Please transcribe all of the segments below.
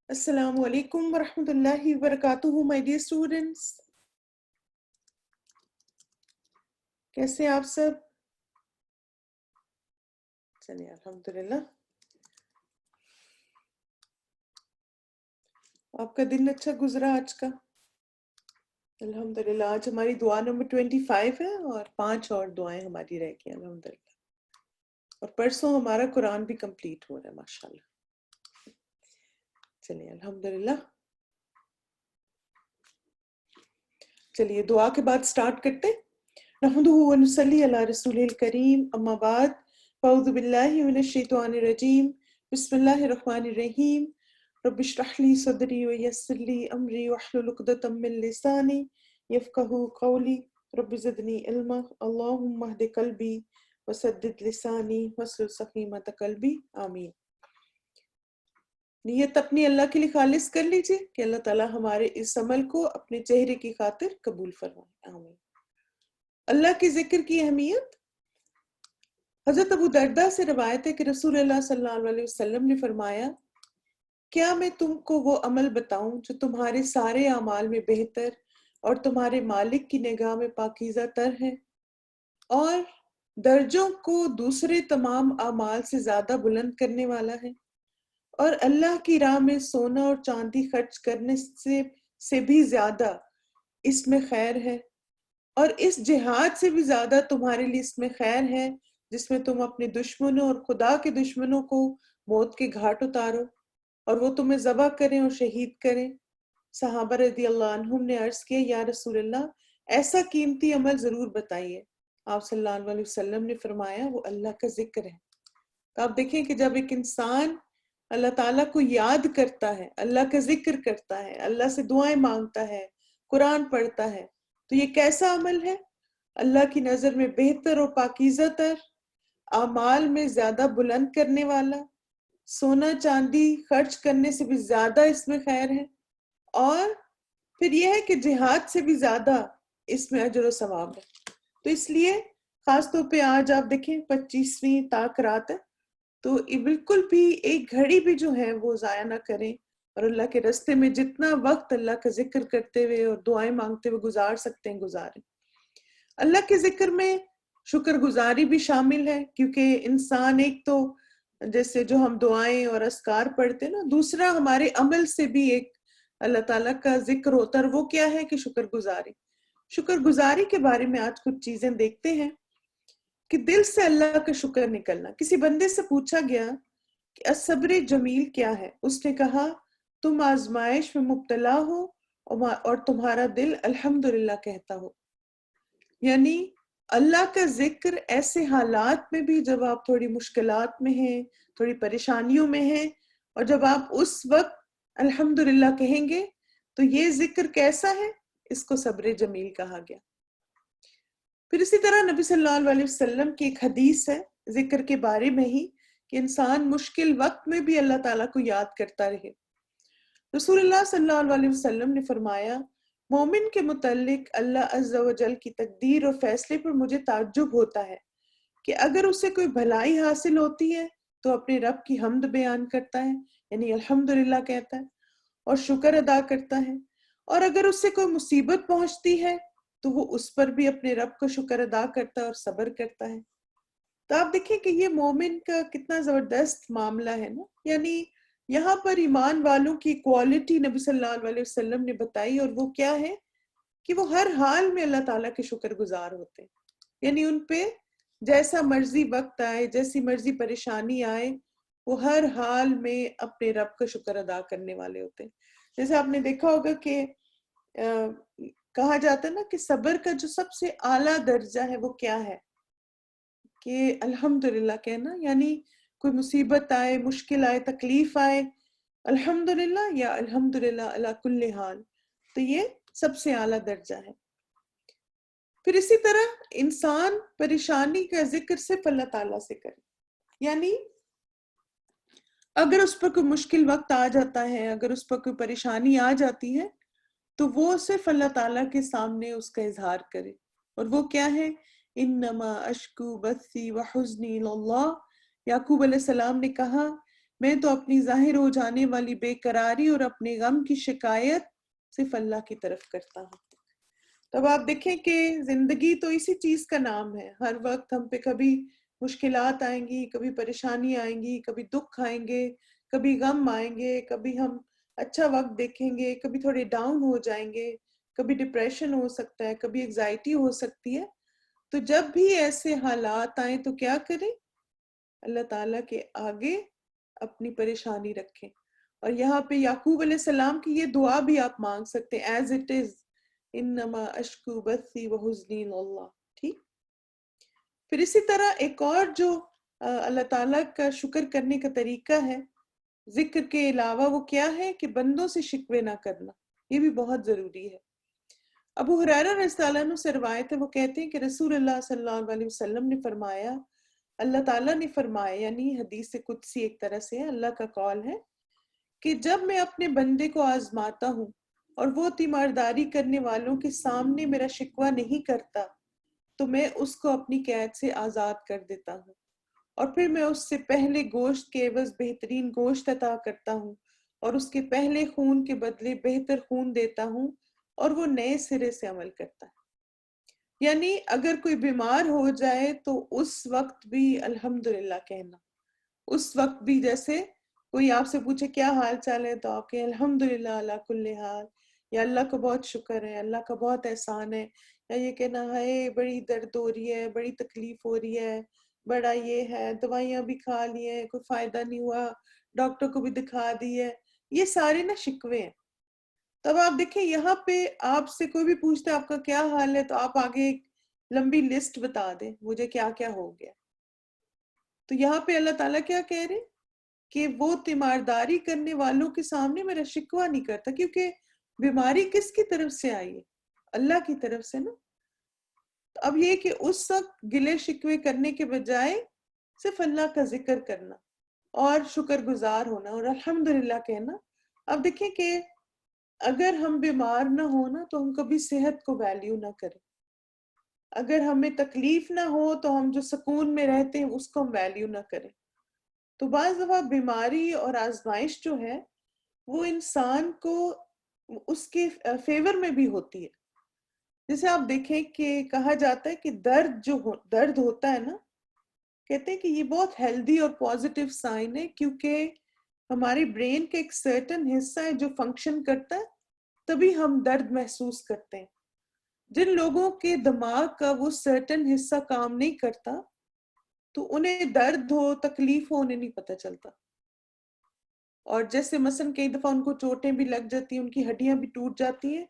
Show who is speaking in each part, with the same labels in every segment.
Speaker 1: السلام علیکم ورحمۃ اللہ وبرکاتہ my dear students. کیسے ہیں آپ سب؟ چلیے الحمدللہ. آپ کا دن اچھا گزرا آج کا؟ الحمدللہ. آج ہماری دعا نمبر 25 ہے اور 5 اور دعائیں ہماری رہ گئی الحمدللہ. اور پرسوں ہمارا قرآن بھی کمپلیٹ ہو رہا ہے ماشاءاللہ. چلیے الحمدللہ. چلیے دعا کے بعد سٹارٹ کرتے. نحمده ونصلی علی رسول الکریم اما بعد فاعوذ باللہ من الشیطان الرجیم بسم اللہ الرحمن الرحیم رب اشرح لی صدری ویسر لی امری واحلل عقدۃ من لسانی یفقہوا قولی رب زدنی علما اللہم اہد قلبی وسدد لسانی واسلل سخیمۃ قلبی آمین. نیت اپنی اللہ کے لیے خالص کر لیجئے کہ اللہ تعالیٰ ہمارے اس عمل کو اپنے چہرے کی خاطر قبول فرمائے. آمین. اللہ کے ذکر کی اہمیت. حضرت ابو درداء سے روایت ہے کہ رسول اللہ صلی اللہ علیہ وسلم نے فرمایا کیا میں تم کو وہ عمل بتاؤں جو تمہارے سارے اعمال میں بہتر اور تمہارے مالک کی نگاہ میں پاکیزہ تر ہے اور درجوں کو دوسرے تمام اعمال سے زیادہ بلند کرنے والا ہے اور اللہ کی راہ میں سونا اور چاندی خرچ کرنے سے بھی زیادہ اس میں خیر ہے اور اس جہاد سے بھی زیادہ تمہارے لیے اس میں خیر ہے جس میں تم اپنے دشمنوں اور خدا کے دشمنوں کو موت کے گھاٹ اتارو اور وہ تمہیں ذبح کریں اور شہید کریں. صحابہ رضی اللہ عنہم نے عرض کیا یا رسول اللہ ایسا قیمتی عمل ضرور بتائیے. آپ صلی اللہ علیہ وسلم نے فرمایا وہ اللہ کا ذکر ہے. تو آپ دیکھیں کہ جب ایک انسان اللہ تعالیٰ کو یاد کرتا ہے، اللہ کا ذکر کرتا ہے، اللہ سے دعائیں مانگتا ہے، قرآن پڑھتا ہے، تو یہ کیسا عمل ہے؟ اللہ کی نظر میں بہتر اور پاکیزہ تر، اعمال میں زیادہ بلند کرنے والا، سونا چاندی خرچ کرنے سے بھی زیادہ اس میں خیر ہے اور پھر یہ ہے کہ جہاد سے بھی زیادہ اس میں اجر و ثواب ہے. تو اس لیے خاص طور پہ آج آپ دیکھیں 25ویں تاک رات ہے تو بالکل بھی ایک گھڑی بھی جو ہے وہ ضائع نہ کریں اور اللہ کے راستے میں جتنا وقت اللہ کا ذکر کرتے ہوئے اور دعائیں مانگتے ہوئے گزار سکتے ہیں گزاریں. اللہ کے ذکر میں شکر گزاری بھی شامل ہے کیونکہ انسان ایک تو جیسے جو ہم دعائیں اور اذکار پڑھتے ہیں نا، دوسرا ہمارے عمل سے بھی ایک اللہ تعالیٰ کا ذکر ہوتا ہے اور وہ کیا ہے کہ شکر گزاری. شکر گزاری کے بارے میں آج کچھ چیزیں دیکھتے ہیں کہ دل سے اللہ کا شکر نکلنا. کسی بندے سے پوچھا گیا کہ الصبر جمیل کیا ہے؟ اس نے کہا تم آزمائش میں مبتلا ہو اور تمہارا دل الحمدللہ کہتا ہو. یعنی اللہ کا ذکر ایسے حالات میں بھی جب آپ تھوڑی مشکلات میں ہیں، تھوڑی پریشانیوں میں ہیں، اور جب آپ اس وقت الحمدللہ کہیں گے تو یہ ذکر کیسا ہے؟ اس کو صبر جمیل کہا گیا. پھر اسی طرح نبی صلی اللہ علیہ وسلم کی ایک حدیث ہے ذکر کے بارے میں ہی کہ انسان مشکل وقت میں بھی اللہ تعالیٰ کو یاد کرتا رہے. رسول اللہ صلی اللہ علیہ وسلم نے فرمایا مومن کے متعلق اللہ عز و جل کی تقدیر اور فیصلے پر مجھے تعجب ہوتا ہے کہ اگر اسے کوئی بھلائی حاصل ہوتی ہے تو اپنے رب کی حمد بیان کرتا ہے، یعنی الحمدللہ کہتا ہے اور شکر ادا کرتا ہے، اور اگر اس سے کوئی مصیبت پہنچتی ہے تو وہ اس پر بھی اپنے رب کو شکر ادا کرتا ہے اور صبر کرتا ہے. تو آپ دیکھیں کہ یہ مومن کا کتنا زبردست معاملہ ہے نا. یعنی یہاں پر ایمان والوں کی کوالٹی نبی صلی اللہ علیہ وسلم نے بتائی اور وہ کیا ہے کہ وہ ہر حال میں اللہ تعالیٰ کے شکر گزار ہوتے ہیں. یعنی ان پہ جیسا مرضی وقت آئے، جیسی مرضی پریشانی آئے، وہ ہر حال میں اپنے رب کا شکر ادا کرنے والے ہوتے ہیں. جیسے آپ نے دیکھا ہوگا کہ کہا جاتا ہے نا کہ صبر کا جو سب سے اعلیٰ درجہ ہے وہ کیا ہے کہ الحمدللہ کہنا. یعنی کوئی مصیبت آئے، مشکل آئے، تکلیف آئے، الحمدللہ یا الحمدللہ علی کل حال، تو یہ سب سے اعلیٰ درجہ ہے. پھر اسی طرح انسان پریشانی کا ذکر صرف اللہ تعالیٰ سے کرے. یعنی اگر اس پر کوئی مشکل وقت آ جاتا ہے، اگر اس پر کوئی پریشانی آ جاتی ہے تو وہ صرف اللہ تعالیٰ کے سامنے اس کا اظہار کرے. اور وہ کیا ہے؟ انما اشکو بثی وحزنی اللہ. یعقوب علیہ السلام نے کہا میں تو اپنی ظاہر ہو جانے والی بے قراری اور اپنے غم کی شکایت صرف اللہ کی طرف کرتا ہوں۔ تب آپ دیکھیں کہ زندگی تو اسی چیز کا نام ہے، ہر وقت ہم پہ کبھی مشکلات آئیں گی، کبھی پریشانی آئیں گی، کبھی دکھ آئیں گے، کبھی غم آئیں گے، کبھی ہم اچھا وقت دیکھیں گے، کبھی تھوڑے ڈاؤن ہو جائیں گے، کبھی ڈپریشن ہو سکتا ہے، کبھی انگزائٹی ہو سکتی ہے۔ تو جب بھی ایسے حالات آئیں تو کیا کریں؟ اللہ تعالیٰ کے آگے اپنی پریشانی رکھیں۔ اور یہاں پہ یعقوب علیہ السلام کی یہ دعا بھی آپ مانگ سکتے ہیں، ایز اٹ از انما اشکو بثی وحزنی اللہ، ٹھیک۔ پھر اسی طرح ایک اور جو اللہ تعالیٰ کا شکر کرنے کا طریقہ ہے ذکر کے علاوہ، وہ کیا ہے کہ بندوں سے شکوے نہ کرنا، یہ بھی بہت ضروری ہے۔ ابو ہریرہ رضی اللہ عنہ سے روایت ہے، وہ کہتے ہیں کہ رسول اللہ صلی اللہ علیہ وسلم نے فرمایا، اللہ تعالیٰ نے فرمایا، یعنی حدیث قدسی ایک طرح سے اللہ کا قول ہے، کہ جب میں اپنے بندے کو آزماتا ہوں اور وہ تیمارداری کرنے والوں کے سامنے میرا شکوہ نہیں کرتا تو میں اس کو اپنی قید سے آزاد کر دیتا ہوں، اور پھر میں اس سے پہلے گوشت کے عوض بہترین گوشت عطا کرتا ہوں اور اس کے پہلے خون کے بدلے بہتر خون دیتا ہوں، اور وہ نئے سرے سے عمل کرتا ہے۔ یعنی اگر کوئی بیمار ہو جائے تو اس وقت بھی الحمدللہ کہنا، اس وقت بھی جیسے کوئی آپ سے پوچھے کیا حال چال ہے تو آپ کہیں الحمدللہ علی کل حال، یا اللہ کا بہت شکر ہے، اللہ کا بہت احسان ہے، یا یہ کہنا ہے بڑی درد ہو رہی ہے، بڑی تکلیف ہو رہی ہے، بڑا یہ ہے، دوائیاں بھی کھا لی ہیں کوئی فائدہ نہیں ہوا، ڈاکٹر کو بھی دکھا دی ہے، یہ سارے نا شکوے ہیں۔ تب آپ دیکھیں یہاں پہ آپ سے کوئی بھی پوچھتا ہے آپ کا کیا حال ہے تو آپ آگے ایک لمبی لسٹ بتا دیں مجھے کیا کیا ہو گیا۔ تو یہاں پہ اللہ تعالیٰ کیا کہہ رہے کہ وہ تیمارداری کرنے والوں کے سامنے میرا شکوہ نہیں کرتا، کیونکہ بیماری کس کی طرف سے آئی ہے؟ اللہ کی طرف سے نا۔ تو اب یہ کہ اس وقت گلے شکوے کرنے کے بجائے صرف اللہ کا ذکر کرنا اور شکر گزار ہونا اور الحمدللہ کہنا۔ اب دیکھیں کہ اگر ہم بیمار نہ ہونا تو ہم کبھی صحت کو ویلیو نہ کریں، اگر ہمیں تکلیف نہ ہو تو ہم جو سکون میں رہتے ہیں اس کو ہم ویلیو نہ کریں۔ تو بعض دفعہ بیماری اور آزمائش جو ہے وہ انسان کو اس کے فیور میں بھی ہوتی ہے۔ جیسے آپ دیکھیں کہ کہا جاتا ہے کہ درد ہوتا ہے نا، کہتے ہیں کہ یہ بہت ہیلدی اور پازیٹیو سائن ہے، کیونکہ ہماری برین کا ایک سرٹن حصہ ہے جو فنکشن کرتا ہے، تبھی ہم درد محسوس کرتے ہیں۔ جن لوگوں کے دماغ کا وہ سرٹن حصہ کام نہیں کرتا تو انہیں درد ہو تکلیف ہو انہیں نہیں پتہ چلتا، اور جیسے مثلا کئی دفعہ ان کو چوٹیں بھی لگ جاتی ہیں، ان کی ہڈیاں بھی ٹوٹ جاتی ہیں،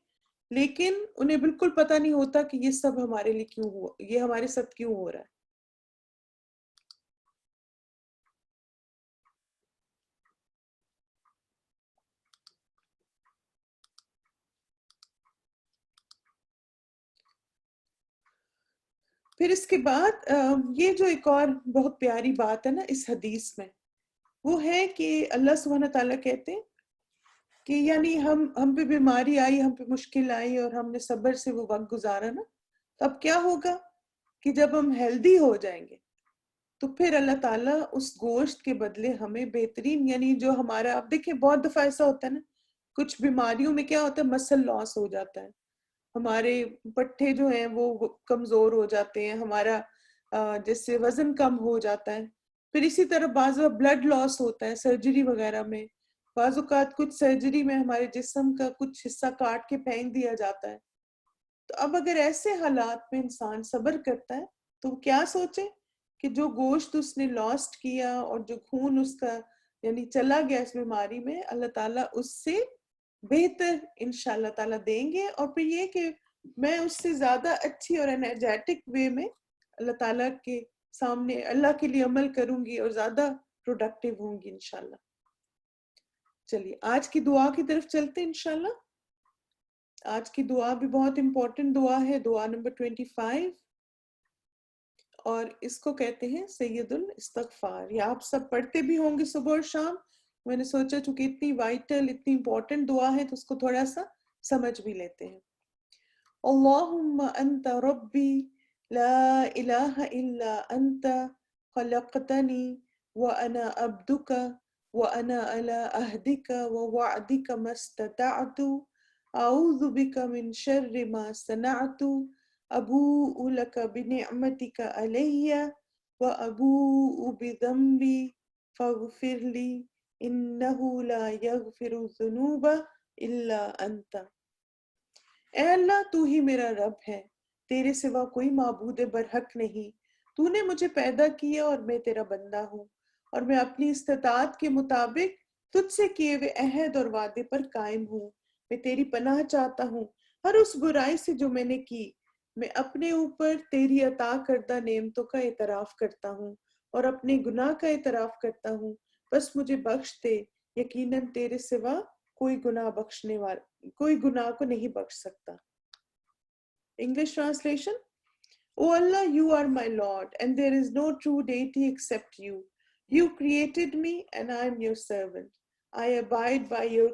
Speaker 1: لیکن انہیں بالکل پتہ نہیں ہوتا کہ یہ سب ہمارے لیے کیوں ہوا، یہ ہمارے ساتھ کیوں ہو رہا ہے۔ پھر اس کے بعد یہ جو ایک اور بہت پیاری بات ہے نا اس حدیث میں، وہ ہے کہ اللہ سبحانہ تعالیٰ کہتے ہیں کہ یعنی ہم پہ بیماری آئی، ہم پہ مشکل آئی اور ہم نے صبر سے وہ وقت گزارا نا، تو اب کیا ہوگا کہ جب ہم ہیلدی ہو جائیں گے تو پھر اللہ تعالیٰ اس گوشت کے بدلے ہمیں بہترین، یعنی جو ہمارا، آپ دیکھیں بہت دفعہ ایسا ہوتا ہے نا، کچھ بیماریوں میں کیا ہوتا ہے مسل لاس ہو جاتا ہے، ہمارے پٹھے جو ہیں وہ کمزور ہو جاتے ہیں، ہمارا جیسے وزن کم ہو جاتا ہے۔ پھر اسی طرح بعض بلڈ لاس ہوتا ہے سرجری وغیرہ میں، بعض اوقات کچھ سرجری میں ہمارے جسم کا کچھ حصہ کاٹ کے پھینک دیا جاتا ہے۔ تو اب اگر ایسے حالات میں انسان صبر کرتا ہے تو وہ کیا سوچے کہ جو گوشت اس نے لاسٹ کیا اور جو خون اس کا یعنی چلا گیا اس بیماری میں، اللہ تعالیٰ اس سے بہتر انشاءاللہ تعالیٰ دیں گے، اور پھر یہ کہ میں اس سے زیادہ اچھی اور انرجیٹک وے میں اللہ تعالیٰ کے سامنے اللہ کے لیے عمل کروں گی اور زیادہ پروڈکٹیو ہوں گی انشاءاللہ۔ چلیے آج کی دعا کی طرف چلتے ہیں انشاءاللہ۔ آج کی دعا بھی بہت امپورٹنٹ دعا ہے، دعا نمبر 25، اور اس کو کہتے ہیں سید الاستغفار، یا آپ سب پڑھتے بھی ہوں گے صبح اور شام۔ میں نے سوچا چونکہ اتنی وائٹل اتنی امپورٹنٹ دعا ہے تو اس کو تھوڑا سا سمجھ بھی لیتے ہیں۔ اللہم انت ربی لا الہ الا انت خلقتنی وانا عبدک وأنا على عهدك ووعدك ما استطعت أعوذ بك من شر ما صنعت أبوء لك بنعمتك علي وأبوء بذنبي فاغفر لي إنه لا يغفر الذنوب إلا أنت۔ اے اللہ تو ہی میرا رب ہے، تیرے سوا کوئی معبود برحق نہیں، تو نے مجھے پیدا کیا اور میں تیرا بندہ ہوں، اور میں اپنی استطاعت کے مطابق تجھ سے کیے ہوئے عہد اور وعدے پر قائم ہوں۔ میں تیری پناہ چاہتا ہوں ہر اس برائی سے جو میں نے کی۔ میں اپنے اوپر تیری عطا کردہ نعمتوں کا اعتراف کرتا ہوں اور اپنے گناہ کا اعتراف کرتا ہوں، بس مجھے بخش دے، یقیناً تیرے سوا کوئی کوئی گناہ کو نہیں بخش سکتا۔ English translation: O Allah, you are my Lord, and there is no true deity except you. You created me, and I am your servant. I abide by your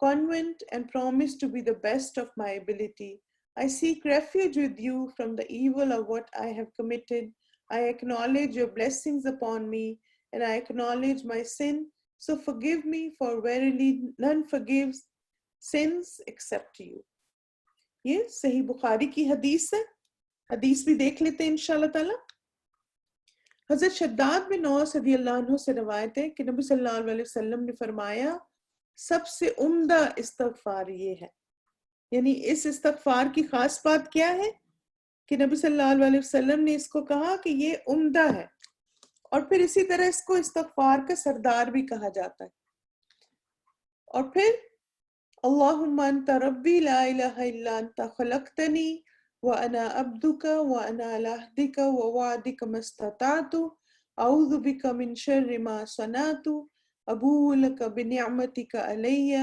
Speaker 1: command and promise to be the best of my ability. I seek refuge with you from the evil of what I have committed. I acknowledge your blessings upon me, and I acknowledge my sin. So forgive me, for verily none forgives sins except you. یہ صحیح بخاری کی حدیث ہے، حدیث بھی دیکھ لیتے ہیں انشاءاللہ تعالی۔ حضرت شداد بن اوس رضی اللہ عنہ سے روایت ہے کہ نبی صلی اللہ علیہ وسلم نے فرمایا سب سے عمدہ استغفار یہ ہے، یعنی اس استغفار کی خاص بات کیا ہے کہ نبی صلی اللہ علیہ وسلم نے اس کو کہا کہ یہ عمدہ ہے، اور پھر اسی طرح اس کو استغفار کا سردار بھی کہا جاتا ہے۔ اور پھر اللہم انت ربی لا الہ الا انت خلقتنی وانا عبدک وانا علی عہدک ووعدک ما استطعت اعوذ بک من شر ما صنعت ابوء لک بنعمتک علی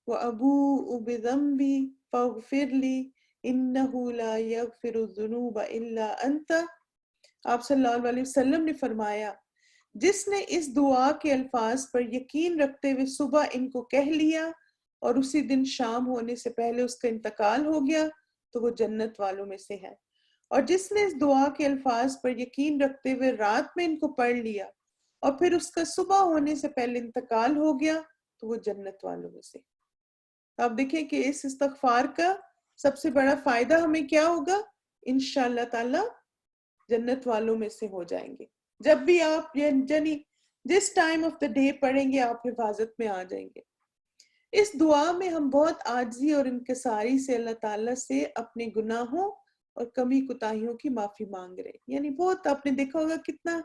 Speaker 1: وابوء بذنبی فاغفر لی انہ لا یغفر الذنوب الا انت۔ آپ صلی اللہ علیہ وسلم نے فرمایا جس نے اس دعا کے الفاظ پر یقین رکھتے ہوئے صبح ان کو کہہ لیا اور اسی دن شام ہونے سے پہلے اس کا انتقال ہو گیا تو وہ جنت والوں میں سے ہے، اور جس نے اس دعا کے الفاظ پر یقین رکھتے ہوئے رات میں ان کو پڑھ لیا اور پھر اس کا صبح ہونے سے پہلے انتقال ہو گیا تو وہ جنت والوں میں سے۔ آپ دیکھیں کہ اس استغفار کا سب سے بڑا فائدہ ہمیں کیا ہوگا، انشاءاللہ تعالی جنت والوں میں سے ہو جائیں گے۔ جب بھی آپ یعنی جس ٹائم آف دا ڈے پڑھیں گے آپ حفاظت میں آ جائیں گے۔ اس دعا میں ہم بہت عاجزی اور انکساری سے اللہ تعالیٰ سے اپنے گناہوں اور کمی کوتاہیوں کی معافی مانگ رہے ہیں، یعنی بہت آپ نے دیکھا ہوگا کتنا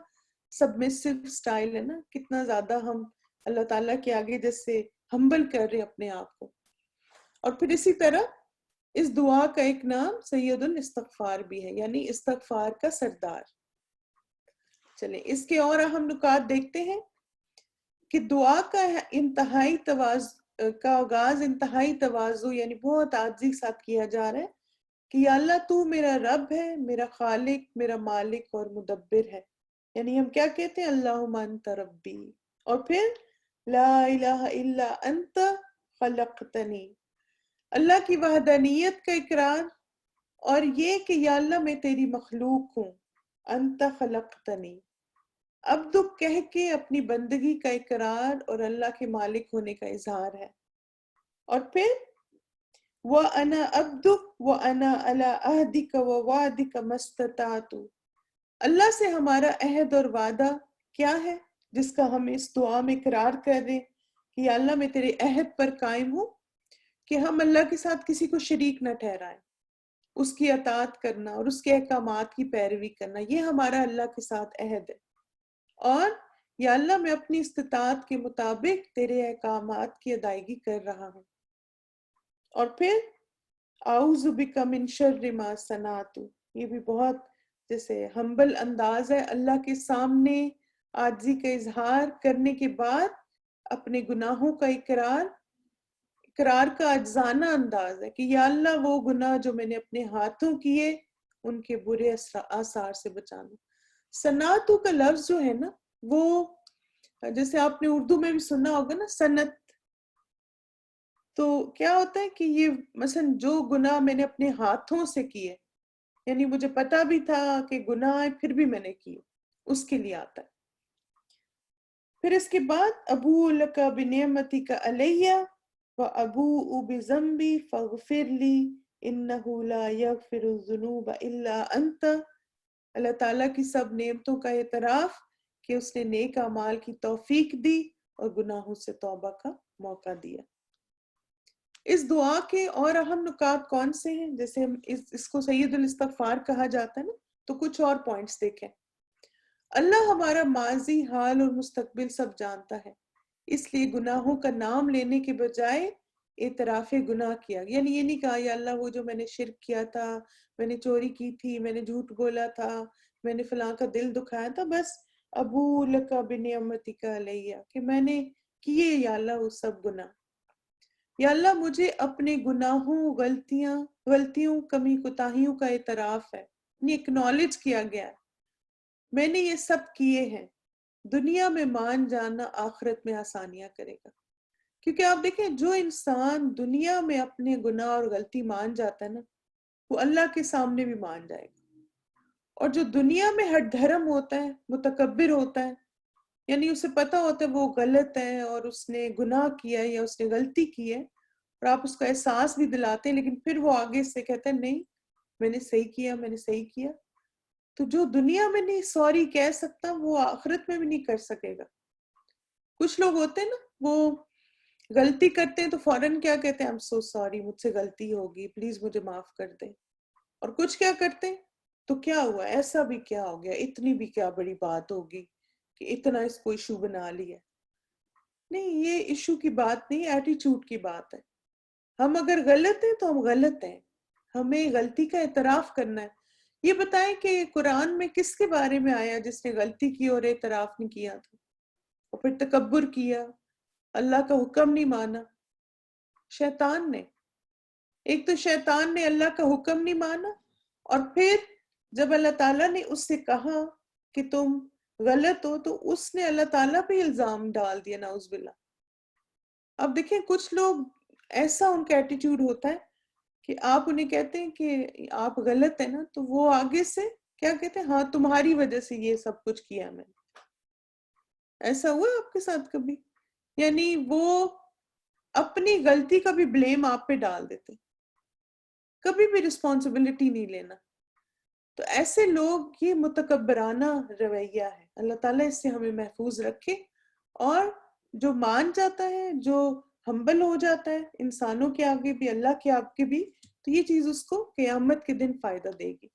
Speaker 1: سبمسو سٹائل ہے نا، کتنا زیادہ ہم اللہ تعالیٰ کے آگے جیسے ہمبل کر رہے ہیں اپنے آپ کو۔ اور پھر اسی طرح اس دعا کا ایک نام سید الاستغفار بھی ہے، یعنی استغفار کا سردار۔ چلیں اس کے اور اہم نکات دیکھتے ہیں کہ دعا کا آغاز انتہائی تواضع یعنی بہت عاجزی کے ساتھ کیا جا رہا ہے کہ یا اللہ تو میرا رب ہے، میرا خالق، میرا مالک اور مدبر ہے، یعنی ہم کیا کہتے ہیں اللہم انت ربی، اور پھر لا الہ الا انت خلقتنی، اللہ کی وحدانیت کا اقرار، اور یہ کہ یا اللہ میں تیری مخلوق ہوں، انت خلقتنی، عبدک کہہ کے اپنی بندگی کا اقرار اور اللہ کے مالک ہونے کا اظہار ہے۔ اور پھر وَأَنَا عَبْدُكَ وَأَنَا عَلَىٰ عَهْدِكَ وَوَعْدِكَ مَا اسْتَطَعْتُ، اللہ سے ہمارا عہد اور وعدہ کیا ہے جس کا ہم اس دعا میں اقرار کر رہے ہیں کہ یا اللہ میں تیرے عہد پر قائم ہوں کہ ہم اللہ کے ساتھ کسی کو شریک نہ ٹھہرائیں، اس کی اطاعت کرنا اور اس کے احکامات کی پیروی کرنا، یہ ہمارا اللہ کے ساتھ عہد ہے، اور یا اللہ میں اپنی استطاعت کے مطابق تیرے احکامات کی ادائیگی کر رہا ہوں۔ اور پھر اعوذ بک من شر ما صنعت، یہ بھی بہت جیسے ہمبل انداز ہے، اللہ کے سامنے عاجزی کا اظہار کرنے کے بعد اپنے گناہوں کا اقرار کا عاجزانہ انداز ہے کہ یا اللہ وہ گناہ جو میں نے اپنے ہاتھوں کیے ان کے برے آثار سے بچانا۔ صنعتو کا لفظ جو ہے نا وہ جیسے آپ نے اردو میں بھی سنا ہوگا نا صنعت، تو کیا ہوتا ہے کہ یہ مثلا جو گناہ میں نے اپنے ہاتھوں سے کیے، یعنی مجھے پتا بھی تھا کہ گناہ ہے پھر بھی میں نے کیے، اس کے لیے آتا ہے۔ پھر اس کے بعد ابو لک بنعمتک علیہ وابوء بذنبی فاغفر لی انہ لا یغفر الذنوب الا انت. اللہ تعالیٰ کی سب نعمتوں کا اعتراف کہ اس نے نیک اعمال کی توفیق دی اور گناہوں سے توبہ کا موقع دیا. اس دعا کے اور اہم نکات کون سے ہیں؟ جیسے ہم اس کو سید الاستغفار کہا جاتا ہے نا، تو کچھ اور پوائنٹس دیکھیں. اللہ ہمارا ماضی، حال اور مستقبل سب جانتا ہے، اس لیے گناہوں کا نام لینے کے بجائے اعتراف گناہ کیا. یعنی یہ نہیں کہا یا اللہ وہ جو میں نے شرک کیا تھا، میں نے چوری کی تھی، میں نے جھوٹ بولا تھا، میں نے فلاں کا دل دکھایا تھا، بس ابو لک بنعمتک علیہ کہ میں نے کیے یا اللہ وہ سب گناہ. یا اللہ مجھے اپنے گناہوں، غلطیوں، کمی کوتاہیوں کا اعتراف ہے، یہ اکنالج کیا گیا ہے، میں نے یہ سب کیے ہیں. دنیا میں مان جانا آخرت میں آسانیاں کرے گا. کیونکہ آپ دیکھیں جو انسان دنیا میں اپنے گناہ اور غلطی مان جاتا ہے نا، وہ اللہ کے سامنے بھی مان جائے گا. اور جو دنیا میں ہٹ دھرم ہوتا ہے، متکبر ہوتا ہے، یعنی اسے پتا ہوتا ہے وہ غلط ہے اور اس نے گناہ کیا ہے یا اس نے غلطی کی ہے، اور آپ اس کا احساس بھی دلاتے ہیں، لیکن پھر وہ آگے سے کہتے ہیں نہیں میں نے صحیح کیا، میں نے صحیح کیا. تو جو دنیا میں نہیں سوری کہہ سکتا، وہ آخرت میں بھی نہیں کر سکے گا. کچھ لوگ ہوتے ہیں نا، وہ غلطی کرتے ہیں تو فوراً کیا کہتے ہیں، I'm so sorry، مجھ سے غلطی ہوگی، پلیز مجھے معاف کر دیں. اور کچھ کیا کرتے ہیں، تو کیا ہوا، ایسا بھی کیا ہو گیا، اتنی بھی کیا بڑی بات ہوگی کہ اتنا اس کو ایشو بنا لیا. نہیں، یہ ایشو کی بات نہیں، ایٹیچیوڈ کی بات ہے. ہم اگر غلط ہیں تو ہم غلط ہیں، ہمیں غلطی کا اعتراف کرنا ہے. یہ بتائیں کہ قرآن میں کس کے بارے میں آیا جس نے غلطی کی اور اعتراف نہیں کیا تھا اور پھر تکبر کیا، اللہ کا حکم نہیں مانا؟ شیطان نے. ایک تو شیطان نے اللہ کا حکم نہیں مانا، اور پھر جب اللہ تعالیٰ نے اس سے کہا کہ تم غلط ہو تو اس نے اللہ تعالیٰ پہ الزام ڈال دیا، نعوذ باللہ. اب دیکھیں کچھ لوگ ایسا ان کا ایٹیٹیوڈ ہوتا ہے کہ آپ انہیں کہتے ہیں کہ آپ غلط ہیں نا، تو وہ آگے سے کیا کہتے ہیں، ہاں تمہاری وجہ سے یہ سب کچھ کیا میں نے. ایسا ہوا آپ کے ساتھ کبھی؟ یعنی وہ اپنی غلطی کا بھی بلیم آپ پہ ڈال دیتے، کبھی بھی رسپانسبلٹی نہیں لینا. تو ایسے لوگ، یہ متکبرانہ رویہ ہے. اللہ تعالیٰ اس سے ہمیں محفوظ رکھے. اور جو مان جاتا ہے، جو ہمبل ہو جاتا ہے انسانوں کے آگے بھی، اللہ کے آگے بھی، تو یہ چیز اس کو قیامت کے دن فائدہ دے گی.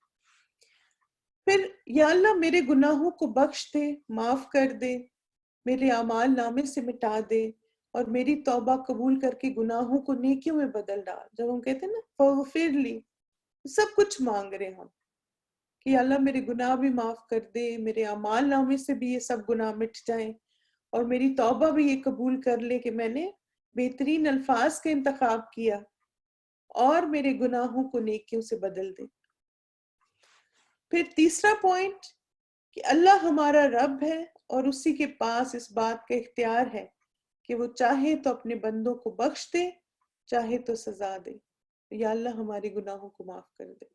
Speaker 1: پھر یا اللہ میرے گناہوں کو بخش دے، معاف کر دے، میرے اعمال نامے سے مٹا دے، اور میری توبہ قبول کر کے گناہوں کو نیکیوں میں بدل ڈال. جب ہم کہتے ہیں نا فاغفر لی، سب کچھ مانگ رہے ہم کہ اللہ میرے گناہ بھی معاف کر دے، میرے اعمال نامے سے بھی یہ سب گناہ مٹ جائیں، اور میری توبہ بھی یہ قبول کر لے کہ میں نے بہترین الفاظ کا انتخاب کیا، اور میرے گناہوں کو نیکیوں سے بدل دے. پھر تیسرا پوائنٹ کہ اللہ ہمارا رب ہے اور اسی کے پاس اس بات کا اختیار ہے کہ وہ چاہے تو اپنے بندوں کو بخش دے، چاہے تو سزا دے. یا اللہ ہمارے گناہوں کو معاف کر دے.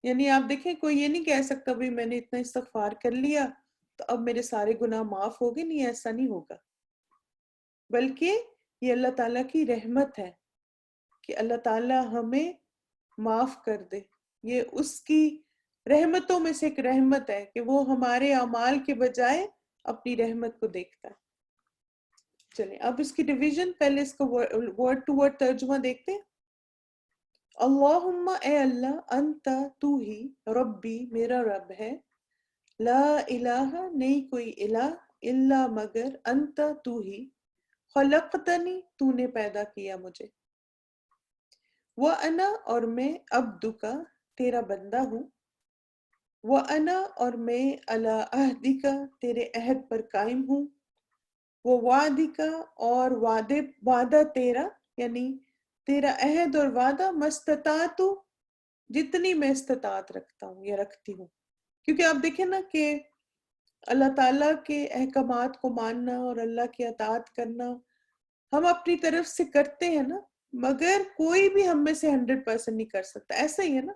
Speaker 1: یعنی آپ دیکھیں کوئی یہ نہیں کہہ سکتا بھئی میں نے اتنا استغفار کر لیا تو اب میرے سارے گناہ معاف ہو گئے. نہیں، ایسا نہیں ہوگا. بلکہ یہ اللہ تعالیٰ کی رحمت ہے کہ اللہ تعالیٰ ہمیں معاف کر دے. یہ اس کی رحمتوں میں سے ایک رحمت ہے کہ وہ ہمارے اعمال کے بجائے اپنی رحمت کو دیکھتا ہے. چلیں اب اس کی ڈویژن، پہلے اس کو ورڈ ٹو ورڈ ترجمہ دیکھتے ہیں. اللہم اے اللہ، انت تو ہی، ربی میرا رب ہے، لا الہ نہیں کوئی الہ، الا مگر، انت تو ہی، خلقتنی تو نے پیدا کیا مجھے، وَأَنَا اور میں، عبدک تیرا بندہ ہوں، وَأَنَا اور میں، عَلَىٰ عَهْدِکَ تیرے عہد پر قائم ہوں، وَوَعْدِکَ اور وعدہ تیرا، یعنی تیرا عہد اور وعدہ، مستطاعت جتنی میں استطاعت رکھتا ہوں یا رکھتی ہوں. کیونکہ آپ دیکھیں نا کہ اللہ تعالیٰ کے احکامات کو ماننا اور اللہ کی اطاعت کرنا ہم اپنی طرف سے کرتے ہیں نا، مگر کوئی بھی ہم میں سے 100% نہیں کر سکتا. ایسا ہی ہے نا،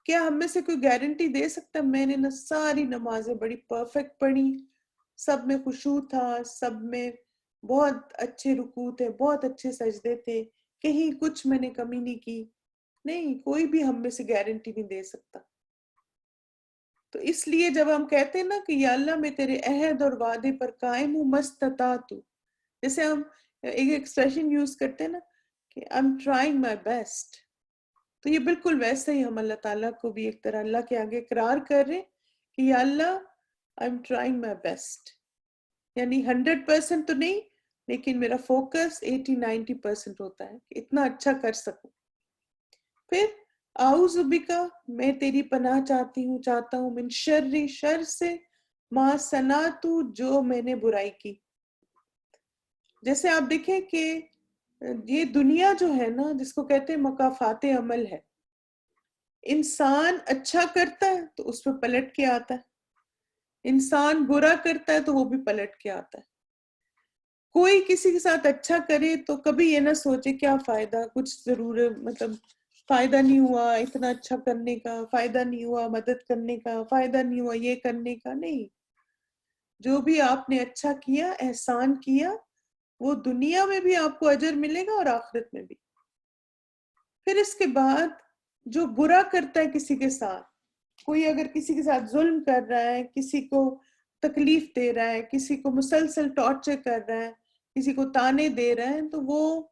Speaker 1: کیا ہم میں سے کوئی گارنٹی دے سکتا میں نے نہ ساری نمازیں بڑی پرفیکٹ پڑھی، سب میں خشوع تھا، سب میں بہت اچھے رکوع تھے، بہت اچھے سجدے تھے، کہیں کچھ میں نے کمی نہیں کی. نہیں، کوئی بھی ہم میں سے گارنٹی نہیں دے سکتا. تو اس لیے جب ہم کہتے ہیں نا کہ یا اللہ میں تیرے عہد اور وعدے پر قائم ہوں مستطاعت، جیسے ہم ایک ایکسپریشن یوز کرتے ہیں نا کہ I'm trying my best، تو یہ بالکل ویسا ہی ہم اللہ تعالیٰ کو بھی ایک طرح اللہ کے آگے اقرار کر رہے ہیں کہ یا اللہ I'm trying my best، یعنی 100% تو نہیں لیکن میرا فوکس 80-90% ہوتا ہے کہ اتنا اچھا کر سکوں. پھر اعوذ بکا، میں تیری پناہ چاہتا ہوں من شر سے، ما صنعت، جو میں نے برائی کی. جیسے آپ دیکھیں کہ یہ دنیا جو ہے نا جس کو کہتے ہیں مکافات عمل ہے، انسان اچھا کرتا ہے تو اس پہ پلٹ کے آتا ہے، انسان برا کرتا ہے تو وہ بھی پلٹ کے آتا ہے. کوئی کسی کے ساتھ اچھا کرے تو کبھی یہ نہ سوچے کیا فائدہ، کچھ ضرور مطلب فائدہ نہیں ہوا اتنا اچھا کرنے کا، فائدہ نہیں ہوا مدد کرنے کا، فائدہ نہیں ہوا یہ کرنے کا. نہیں، جو بھی آپ نے اچھا کیا، احسان کیا، وہ دنیا میں بھی آپ کو اجر ملے گا اور آخرت میں بھی. پھر اس کے بعد جو برا کرتا ہے کسی کے ساتھ، کوئی اگر کسی کے ساتھ ظلم کر رہا ہے، کسی کو تکلیف دے رہا ہے، کسی کو مسلسل ٹارچر کر رہا ہے، کسی کو تانے دے رہا ہے، تو وہ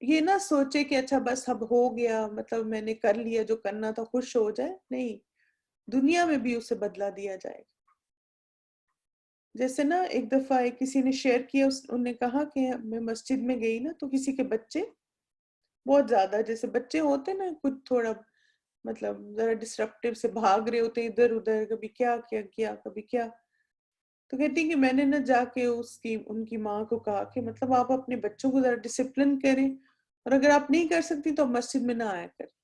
Speaker 1: یہ نہ سوچے کہ اچھا بس اب ہو گیا، مطلب میں نے کر لیا جو کرنا تھا، خوش ہو جائے. نہیں، دنیا میں بھی اسے بدلہ دیا جائے گا. جیسے نا ایک دفعہ کسی نے شیئر کیا، انہوں نے کہا کہ میں مسجد میں گئی نا تو کسی کے بچے بہت زیادہ، جیسے بچے ہوتے نا کچھ تھوڑا مطلب ذرا ڈسرپٹیو سے بھاگ رہے ہوتے ادھر ادھر، کبھی کیا کیا کبھی کیا. تو کہتی ہیں کہ میں نے نہ جا کے ان کی ماں کو کہا کہ مطلب آپ اپنے بچوں کو ذرا ڈسپلن کریں، اور اگر آپ نہیں کر سکتی تو مسجد میں نہ آیا کریں.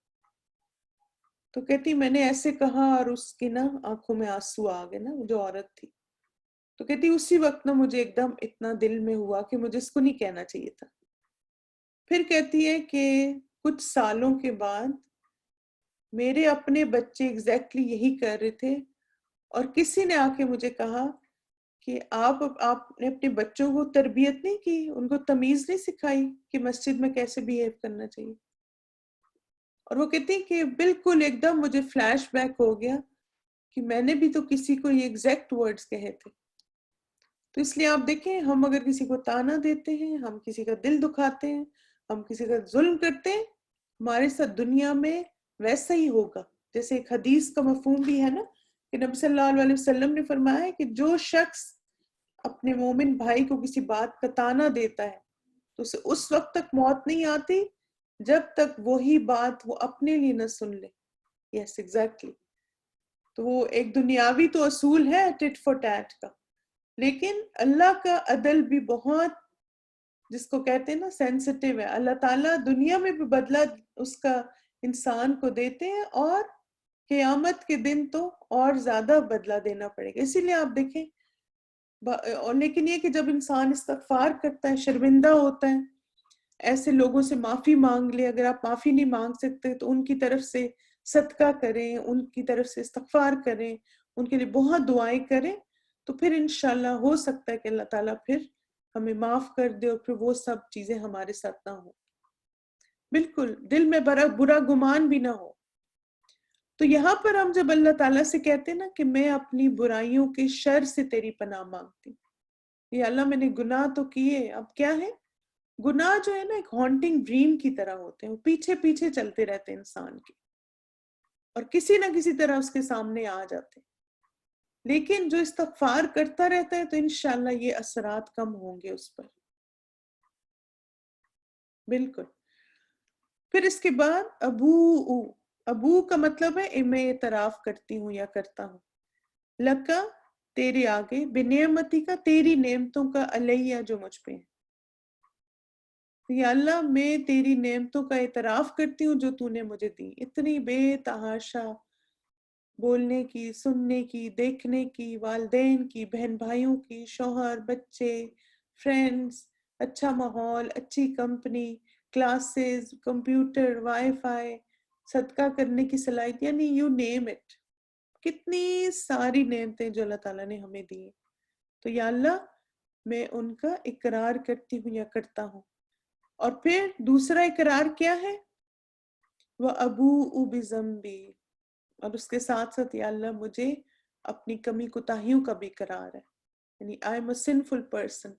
Speaker 1: تو کہتی میں نے ایسے کہا اور اس کی نا آنکھوں میں آنسو آ گئے نا، جو عورت تھی. تو کہتی اسی وقت نا مجھے ایک دم اتنا دل میں ہوا کہ مجھے اس کو نہیں کہنا چاہیے تھا. پھر کہتی ہے کہ کچھ سالوں کے بعد میرے اپنے بچے ایگزیکٹلی یہی کر رہے تھے، اور کسی نے آ کے مجھے کہا کہ آپ نے اپنے بچوں کو تربیت نہیں کی، ان کو تمیز نہیں سکھائی کہ مسجد میں کیسے بیہیو کرنا چاہیے. اور وہ کہتی کہ بالکل ایک دم مجھے فلیش بیک ہو گیا کہ میں نے بھی تو کسی کو یہ ایگزیکٹ ورڈز کہے تھے. تو اس لیے آپ دیکھیں، ہم اگر کسی کو تانا دیتے ہیں، ہم کسی کا دل دکھاتے ہیں، ہم کسی کا ظلم کرتے ہیں، ہمارے ساتھ دنیا میں ویسا ہی ہوگا. جیسے ایک حدیث کا مفہوم بھی ہے نا کہ نبی صلی اللہ علیہ وسلم نے فرمایا ہے کہ جو شخص اپنے مومن بھائی کو کسی بات کا تانا دیتا ہے تو اسے اس وقت تک موت نہیں آتی جب تک وہی بات وہ اپنے لیے نہ سن لے. Yes exactly. تو وہ ایک دنیاوی تو اصول ہے ٹٹ فور ٹیٹ کا، لیکن اللہ کا عدل بھی بہت، جس کو کہتے ہیں نا سینسٹیو ہے. اللہ تعالیٰ دنیا میں بھی بدلہ اس کا انسان کو دیتے ہیں، اور قیامت کے دن تو اور زیادہ بدلہ دینا پڑے گا. اسی لیے آپ دیکھیں اور لیکن یہ کہ جب انسان استغفار کرتا ہے، شرمندہ ہوتا ہے، ایسے لوگوں سے معافی مانگ لے. اگر آپ معافی نہیں مانگ سکتے تو ان کی طرف سے صدقہ کریں، ان کی طرف سے استغفار کریں، ان کے لیے بہت دعائیں کریں، تو پھر انشاءاللہ ہو سکتا ہے کہ اللہ تعالیٰ پھر ہمیں معاف کر دے اور پھر وہ سب چیزیں ہمارے ساتھ نہ ہوں. بالکل دل میں برا گمان بھی نہ ہو. تو یہاں پر ہم جب اللہ تعالیٰ سے کہتے ہیں نا کہ میں اپنی برائیوں کے شر سے تیری پناہ مانگتی ہوں، یا اللہ میں نے گناہ تو کیے، اب کیا ہے، گناہ جو ہے نا ایک ہانٹنگ ڈریم کی طرح ہوتے ہیں، وہ پیچھے پیچھے چلتے رہتے ہیں انسان کے، اور کسی نہ کسی طرح اس کے سامنے آ جاتے ہیں. لیکن جو استغفار کرتا رہتا ہے تو انشاءاللہ یہ اثرات کم ہوں گے اس پر. بالکل. پھر اس کے بعد ابو کا مطلب ہے میں اعتراف کرتی ہوں یا کرتا ہوں. لکا، تیرے آگے، بنعمتی کا، تیری نعمتوں کا، علیہ جو مجھ پہ ہے. یا اللہ میں تیری نعمتوں کا اعتراف کرتی ہوں جو تو نے مجھے دی، اتنی بے تحاشا بولنے کی، سننے کی، دیکھنے کی، والدین کی، بہن بھائیوں کی، شوہر، بچے، فرینڈز، اچھا ماحول، اچھی company, classes, computer, wi fi, صدقہ کرنے کی صلاحیت، یعنی یو نیم اٹ. کتنی ساری نعمتیں جو اللہ تعالیٰ نے ہمیں دی ہیں. تو یا اللہ میں ان کا اقرار کرتی ہوں یا کرتا ہوں. اور پھر دوسرا اقرار کیا ہے؟ وَأَبُوءُ بِذَنبِي، اور اس کے ساتھ ساتھ یا اللہ مجھے اپنی کمی کوتاہیوں کا بھی اقرار ہے، یعنی I am a sinful person،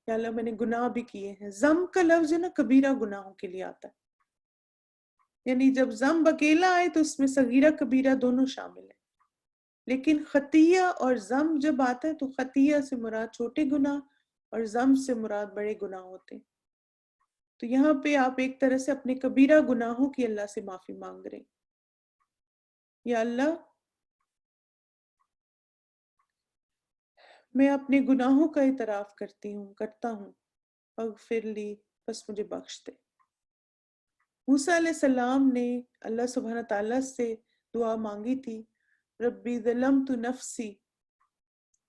Speaker 1: یا اللہ میں نے گناہ بھی کیے ہیں. ذنب کا لفظ ہے نا کبیرہ گناہوں کے لیے آتا ہے، یعنی جب ذنب اکیلا آئے تو اس میں صغیرہ کبیرہ دونوں شامل ہیں، لیکن خطیہ اور ذنب جب آتا ہے تو خطیہ سے مراد چھوٹے گناہ اور ذنب سے مراد بڑے گناہ ہوتے ہیں. تو یہاں پہ آپ ایک طرح سے اپنے کبیرہ گناہوں کی اللہ سے معافی مانگ رہے ہیں. یا اللہ میں اپنے گناہوں کا اعتراف کرتا ہوں، اغفر لی، بس مجھے بخش دے. موسیٰ علیہ السلام نے اللہ سبحانہ تعالیٰ سے دعا مانگی تھی، ربی ظلمت نفسی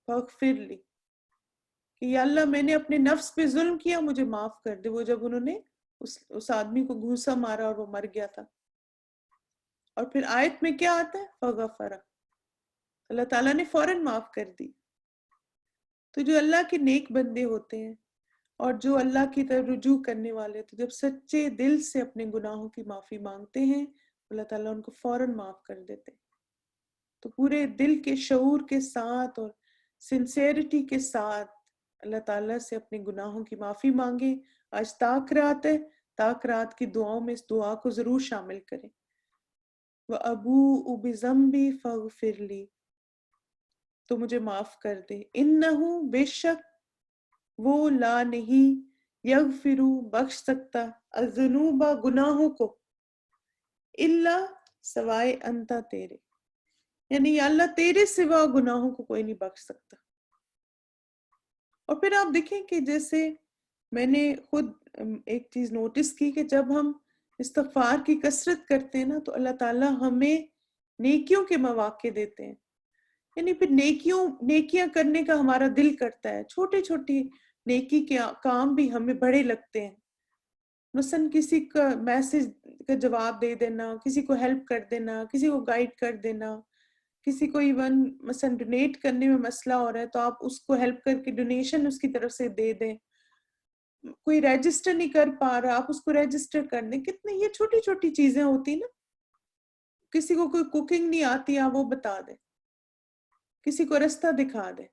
Speaker 1: فاغفر لی، کہ یا اللہ میں نے اپنے نفس پہ ظلم کیا، مجھے معاف کر دے. وہ جب انہوں نے اس آدمی کو گھوسا مارا اور وہ مر گیا تھا. اور پھر آیت میں کیا آتا ہے؟ فغفر، اللہ تعالیٰ نے فوراً معاف کر دی. تو جو اللہ کے نیک بندے ہوتے ہیں اور جو اللہ کی طرف رجوع کرنے والے، تو جب سچے دل سے اپنے گناہوں کی معافی مانگتے ہیں اللہ تعالیٰ ان کو فوراً معاف کر دیتے ہیں. تو پورے دل کے شعور کے ساتھ اور سنسیئرٹی کے ساتھ اللہ تعالیٰ سے اپنے گناہوں کی معافی مانگیں. آج تاک رات ہے، تاک رات کی دعاؤں میں اس دعا کو ضرور شامل کریں. وَأَبُوءُ بِذَنبِي فَاغْفِرْ لِي، تو مجھے معاف کر دے. اِنَّهُ، بے شک وہ، لا نہیں، یغفرو بخش سکتا، الذنوب گناہوں کو، الا سوائے انتا تیرے، یعنی یا اللہ تیرے سوا گناہوں کو کوئی نہیں بخش سکتا. اور پھر آپ دیکھیں کہ جیسے میں نے خود ایک چیز نوٹس کی کہ جب ہم استغفار کی کثرت کرتے ہیں نا تو اللہ تعالیٰ ہمیں نیکیوں کے مواقع دیتے ہیں. یعنی پھر نیکیاں کرنے کا ہمارا دل کرتا ہے. چھوٹی چھوٹی نیکی کے کام بھی ہمیں بڑے لگتے ہیں. مثلا کسی کا میسج کا جواب دے دینا، کسی کو ہیلپ کر دینا، کسی کو گائیڈ کر دینا، کسی کو ایون مثلا ڈونیٹ کرنے میں مسئلہ ہو رہا ہے تو آپ اس کو ہیلپ کر کے ڈونیشن اس کی طرف سے دے دیں. کوئی رجسٹر نہیں کر پا رہا، آپ اس کو رجسٹر کر دیں. کتنے یہ چھوٹی چھوٹی چیزیں ہوتی نا. کسی کو کوئی کوکنگ نہیں آتی، آپ وہ بتا دیں، کسی کو رستہ دکھا دیں.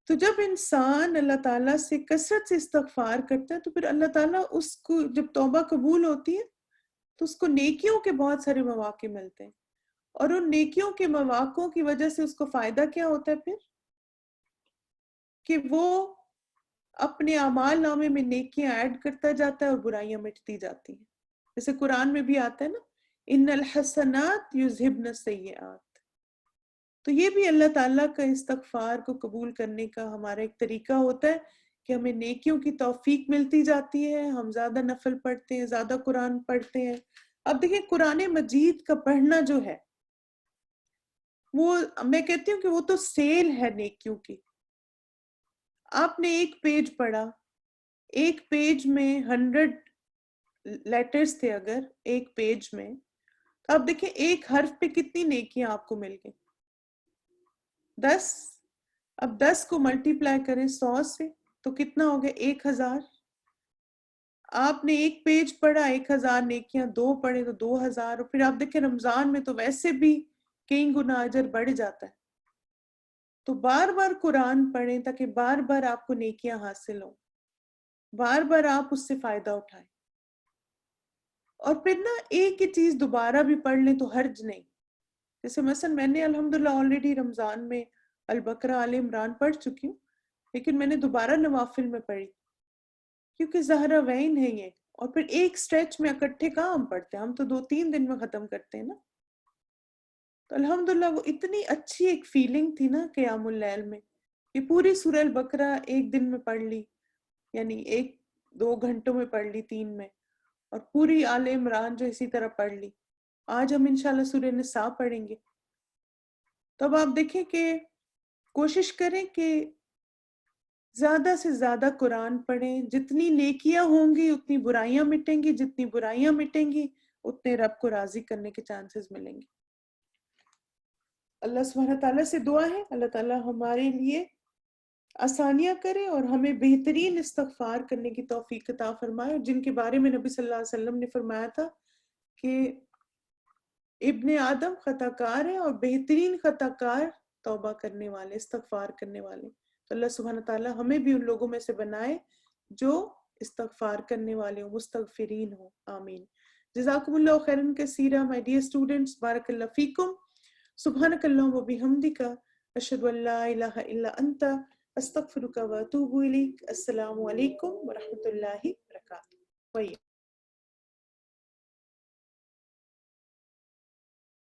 Speaker 1: تو جب انسان اللہ تعالیٰ سے کثرت سے استغفار کرتا ہے تو پھر اللہ تعالیٰ اس کو جب توبہ قبول ہوتی ہے تو اس کو نیکیوں کے بہت سارے مواقع ملتے ہیں. اور ان نیکیوں کے مواقعوں کی وجہ سے اس کو فائدہ کیا ہوتا ہے پھر؟ کہ وہ اپنے اعمال نامے میں نیکیاں ایڈ کرتا جاتا ہے اور برائیاں مٹتی جاتی ہیں. جیسے قرآن میں بھی آتا ہے نا، ان الحسنات یذہبن السیئات. تو یہ بھی اللہ تعالیٰ کا استغفار کو قبول کرنے کا ہمارا ایک طریقہ ہوتا ہے کہ ہمیں نیکیوں کی توفیق ملتی جاتی ہے. ہم زیادہ نفل پڑھتے ہیں، زیادہ قرآن پڑھتے ہیں. اب دیکھیں قرآن مجید کا پڑھنا جو ہے وہ میں کہتی ہوں کہ وہ تو سیل ہے نیکیوں کی. آپ نے ایک پیج پڑھا، ایک پیج میں 100 لیٹرز تھے اگر ایک پیج میں، تو آپ دیکھیں ایک حرف پہ کتنی نیکیاں آپ کو مل گئی؟ 10. اب 10 کو ملٹیپلائی کریں 100 سے تو کتنا ہو گیا؟ 1000. آپ نے ایک پیج پڑھا، 1000 نیکیاں، 2 پڑھے تو 2000. اور پھر آپ دیکھیں رمضان میں تو ویسے بھی کئی گنا اجر بڑھ جاتا ہے. تو بار بار قرآن پڑھیں تاکہ بار بار آپ کو نیکیاں حاصل ہوں، بار بار آپ اس سے فائدہ اٹھائیں. اور پھر نا ایک ہی چیز دوبارہ بھی پڑھ لیں تو حرج نہیں. جیسے مثلا میں نے الحمدللہ آلریڈی رمضان میں البقرہ آل عمران پڑھ چکی ہوں، لیکن میں نے دوبارہ نوافل میں پڑھی کیونکہ زہراوین ہے یہ. اور پھر ایک سٹریچ میں اکٹھے کہاں ہم پڑھتے ہیں، ہم تو 2-3 دن میں ختم کرتے ہیں نا. تو الحمدللہ وہ اتنی اچھی ایک فیلنگ تھی نا قیام اللیل میں، یہ پوری سورہ البقرہ ایک دن میں پڑھ لی، یعنی 1-2 گھنٹوں میں پڑھ لی 3 میں، اور پوری آل عمران جو اسی طرح پڑھ لی. آج ہم انشاءاللہ سورہ نساء پڑھیں گے. تو اب آپ دیکھیں کہ کوشش کریں کہ زیادہ سے زیادہ قرآن پڑھیں. جتنی نیکیاں ہوں گی اتنی برائیاں مٹیں گی، جتنی برائیاں مٹیں گی اتنے رب کو راضی کرنے کے چانسز ملیں گے. اللہ سبحانہ تعالیٰ سے دعا ہے اللہ تعالیٰ ہمارے لیے آسانیاں کرے اور ہمیں بہترین استغفار کرنے کی توفیق عطا فرمائے، اور جن کے بارے میں نبی صلی اللہ علیہ وسلم نے فرمایا تھا کہ ابن آدم خطا کار ہے اور بہترین خطا کار توبہ کرنے والے، استغفار کرنے والے. تو اللہ سبحانہ تعالیٰ ہمیں بھی ان لوگوں میں سے بنائے جو استغفار کرنے والے ہوں، مستغفرین ہوں. آمین. جزاکم اللہ خیرا کثیرا my dear students. بارک اللہ فیکم. سبحانک اللہم و بحمدک، اشہد ان لا الہ الا انت، استغفرک و اتوب الیک. السلام علیکم ورحمۃ اللہ وبرکاتہ.